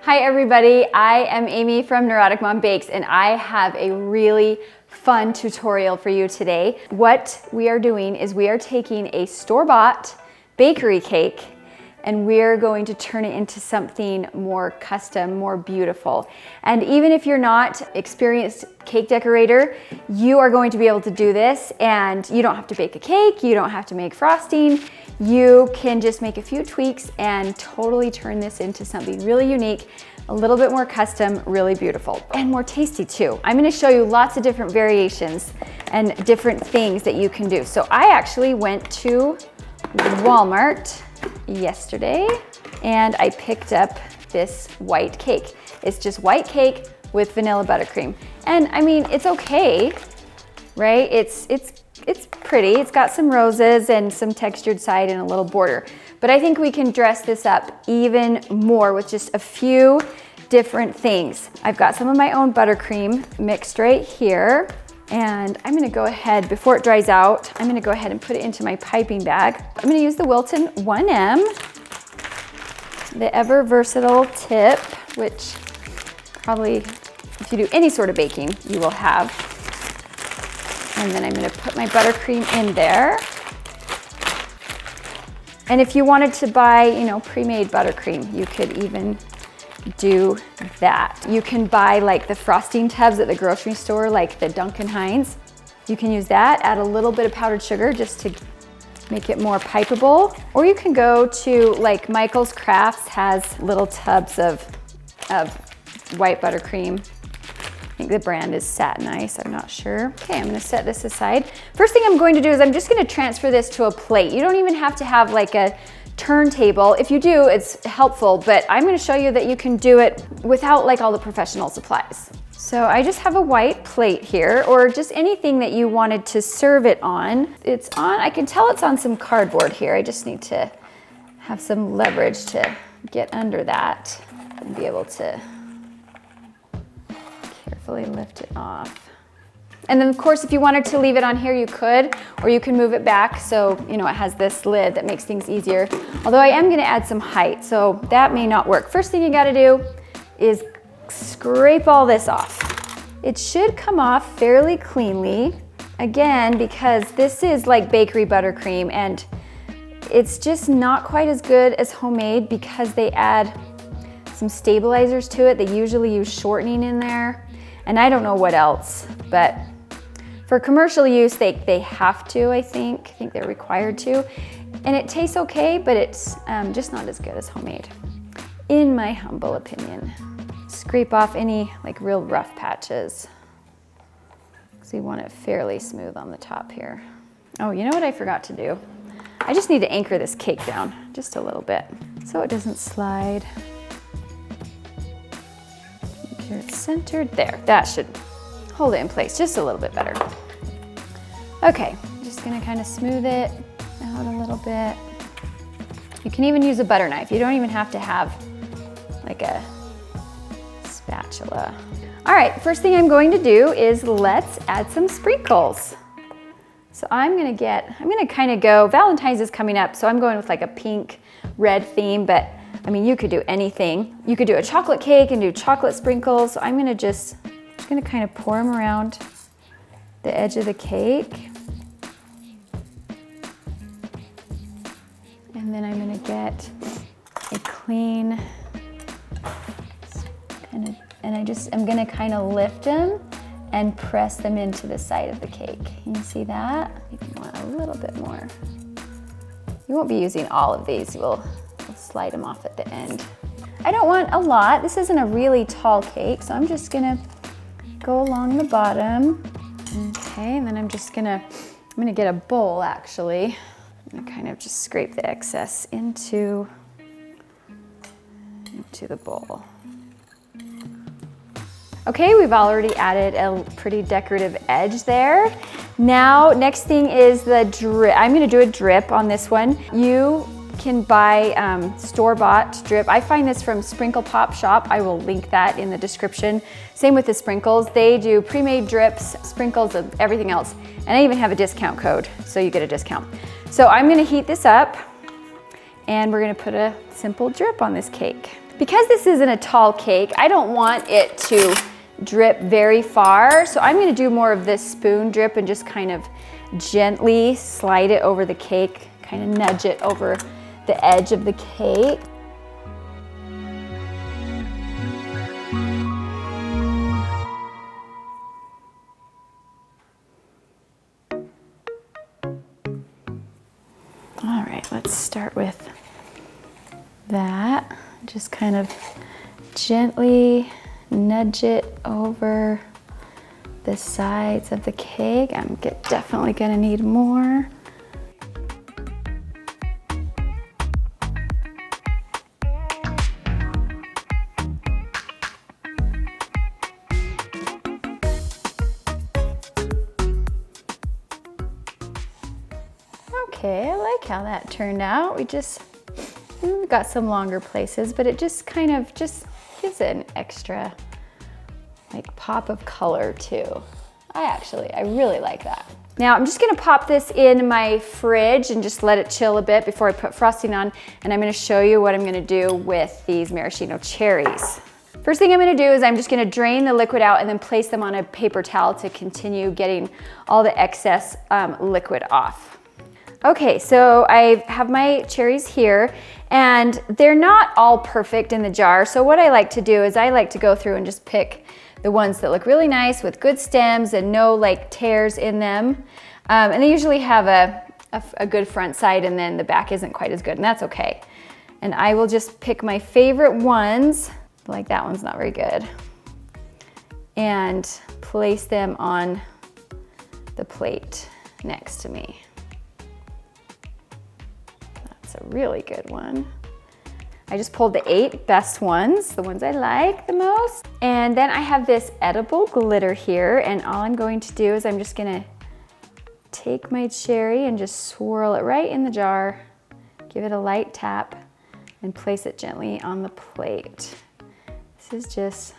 Hi everybody, I am Amy from Neurotic Mom Bakes and I have a really fun tutorial for you today. What we are doing is we are taking a store-bought bakery cake and we're going to turn it into something more custom, more beautiful. And even if you're not experienced cake decorator, you are going to be able to do this, and you don't have to bake a cake, you don't have to make frosting. You can just make a few tweaks and totally turn this into something really unique, a little bit more custom, really beautiful, and more tasty too. I'm gonna show you lots of different variations and different things that you can do. So I actually went to Walmart yesterday and I picked up this white cake. It's just white cake with vanilla buttercream. And I mean, it's okay, right? It's pretty. It's got some roses and some textured side and a little border. But I think we can dress this up even more with just a few different things. I've got some of my own buttercream mixed right here. And I'm gonna go ahead, before it dries out, I'm gonna go ahead and put it into my piping bag. I'm gonna use the Wilton 1M, the ever versatile tip, which probably, if you do any sort of baking, you will have. And then I'm gonna put my buttercream in there. And if you wanted to buy, pre-made buttercream, you could even do that. You can buy like the frosting tubs at the grocery store, like the Duncan Hines. You can use that, add a little bit of powdered sugar just to make it more pipeable. Or you can go to like Michael's Crafts has little tubs of white buttercream. I think the brand is Satin Ice, I'm not sure. Okay, I'm gonna set this aside. First thing I'm going to do is I'm just gonna transfer this to a plate. You don't even have to have like a turntable. If you do, it's helpful, but I'm gonna show you that you can do it without like all the professional supplies. So I just have a white plate here, or just anything that you wanted to serve it on. It's on, I can tell it's on some cardboard here. I just need to have some leverage to get under that and be able to carefully lift it off. And then of course, if you wanted to leave it on here, you could, or you can move it back so, it has this lid that makes things easier. Although I am gonna add some height, so that may not work. First thing you gotta do is scrape all this off. It should come off fairly cleanly, again, because this is like bakery buttercream and it's just not quite as good as homemade because they add some stabilizers to it. They usually use shortening in there, and I don't know what else, but for commercial use, they have to, I think they're required to. And it tastes okay, but it's just not as good as homemade, in my humble opinion. Scrape off any like real rough patches, because we want it fairly smooth on the top here. Oh, you know what I forgot to do? I just need to anchor this cake down just a little bit so it doesn't slide. Make sure it's centered there. That should hold it in place just a little bit better. Okay, I'm just gonna kind of smooth it out a little bit. You can even use a butter knife. You don't even have to have like a spatula. All right, first thing I'm going to do is let's add some sprinkles. So I'm gonna kind of go, Valentine's is coming up, so I'm going with like a pink, red theme, but I mean, you could do anything. You could do a chocolate cake and do chocolate sprinkles. So I'm just gonna kind of pour them around the edge of the cake. And then I'm gonna get a clean, I'm gonna kind of lift them and press them into the side of the cake. Can you see that? You want a little bit more. You won't be using all of these. We'll slide them off at the end. I don't want a lot. This isn't a really tall cake, so I'm just gonna go along the bottom. Okay, and then I'm gonna get a bowl actually. I'm gonna kind of just scrape the excess into the bowl. Okay, we've already added a pretty decorative edge there. Now, next thing is the drip. I'm gonna do a drip on this one. You can buy store-bought drip. I find this from Sprinkle Pop Shop. I will link that in the description. Same with the sprinkles. They do pre-made drips, sprinkles, and everything else. And I even have a discount code, so you get a discount. So I'm gonna heat this up, and we're gonna put a simple drip on this cake. Because this isn't a tall cake, I don't want it to drip very far. So I'm gonna do more of this spoon drip and just kind of gently slide it over the cake, kind of nudge it over the edge of the cake. All right, let's start with that. Just kind of gently nudge it over the sides of the cake. I'm definitely gonna need more. Okay, I like how that turned out. We've got some longer places, but it just kind of just gives it an extra like pop of color too. I really like that. Now I'm just gonna pop this in my fridge and just let it chill a bit before I put frosting on, and I'm gonna show you what I'm gonna do with these maraschino cherries. First thing I'm gonna do is I'm just gonna drain the liquid out and then place them on a paper towel to continue getting all the excess liquid off. Okay, so I have my cherries here, and they're not all perfect in the jar. So what I like to do is I like to go through and just pick the ones that look really nice with good stems and no like tears in them. And they usually have a good front side, and then the back isn't quite as good, and that's okay. And I will just pick my favorite ones, like that one's not very good, and place them on the plate next to me. That's a really good one. I just pulled the 8 best ones, the ones I like the most. And then I have this edible glitter here, and all I'm going to do is I'm just gonna take my cherry and just swirl it right in the jar, give it a light tap, and place it gently on the plate. This is just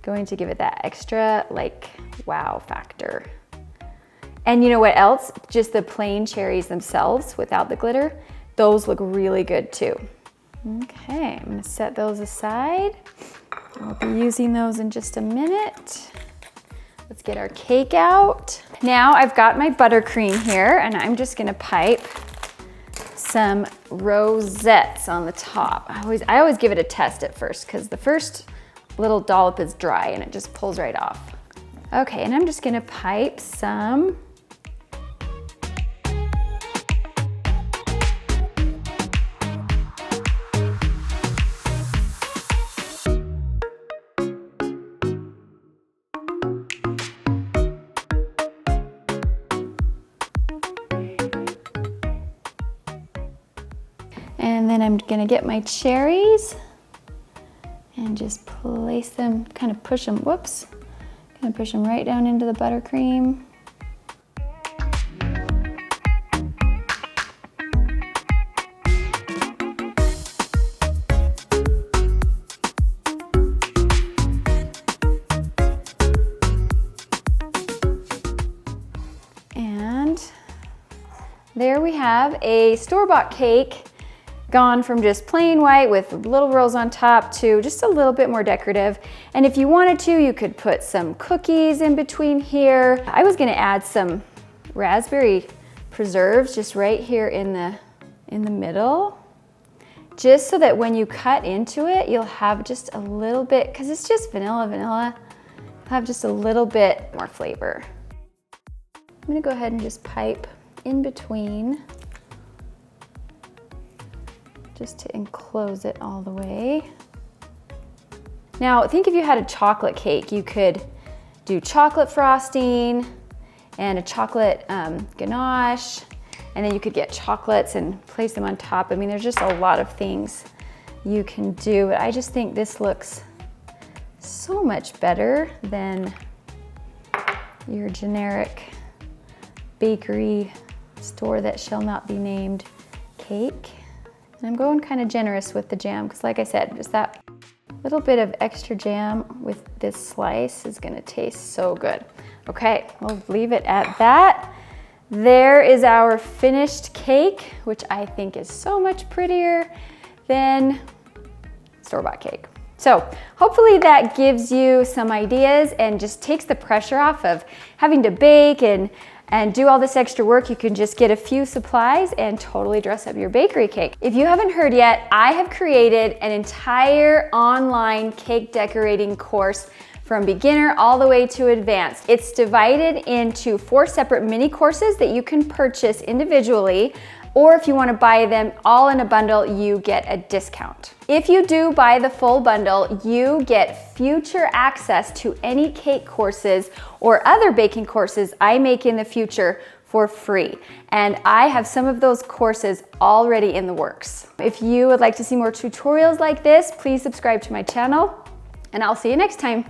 going to give it that extra like wow factor. And you know what else? Just the plain cherries themselves without the glitter, those look really good too. Okay, I'm gonna set those aside. I'll be using those in just a minute. Let's get our cake out. Now I've got my buttercream here, and I'm just gonna pipe some rosettes on the top. I always give it a test at first, because the first little dollop is dry and it just pulls right off. Okay, and I'm just gonna pipe some and then I'm gonna get my cherries and just place them, kind of push them, whoops, kind of push them right down into the buttercream. And there we have a store-bought cake, gone from just plain white with little rolls on top to just a little bit more decorative. And if you wanted to, you could put some cookies in between here. I was gonna add some raspberry preserves just right here in the middle, just so that when you cut into it, you'll have just a little bit, because it's just vanilla, you'll have just a little bit more flavor. I'm gonna go ahead and just pipe in between, just to enclose it all the way. Now, think if you had a chocolate cake, you could do chocolate frosting and a chocolate ganache, and then you could get chocolates and place them on top. I mean, there's just a lot of things you can do, but I just think this looks so much better than your generic bakery store that shall not be named cake. And I'm going kind of generous with the jam, because like I said, just that little bit of extra jam with this slice is gonna taste so good. Okay, we'll leave it at that. There is our finished cake, which I think is so much prettier than store-bought cake. So hopefully that gives you some ideas and just takes the pressure off of having to bake and do all this extra work. You can just get a few supplies and totally dress up your bakery cake. If you haven't heard yet, I have created an entire online cake decorating course from beginner all the way to advanced. It's divided into 4 separate mini courses that you can purchase individually, or if you want to buy them all in a bundle, you get a discount. If you do buy the full bundle, you get future access to any cake courses or other baking courses I make in the future for free. And I have some of those courses already in the works. If you would like to see more tutorials like this, please subscribe to my channel, and I'll see you next time.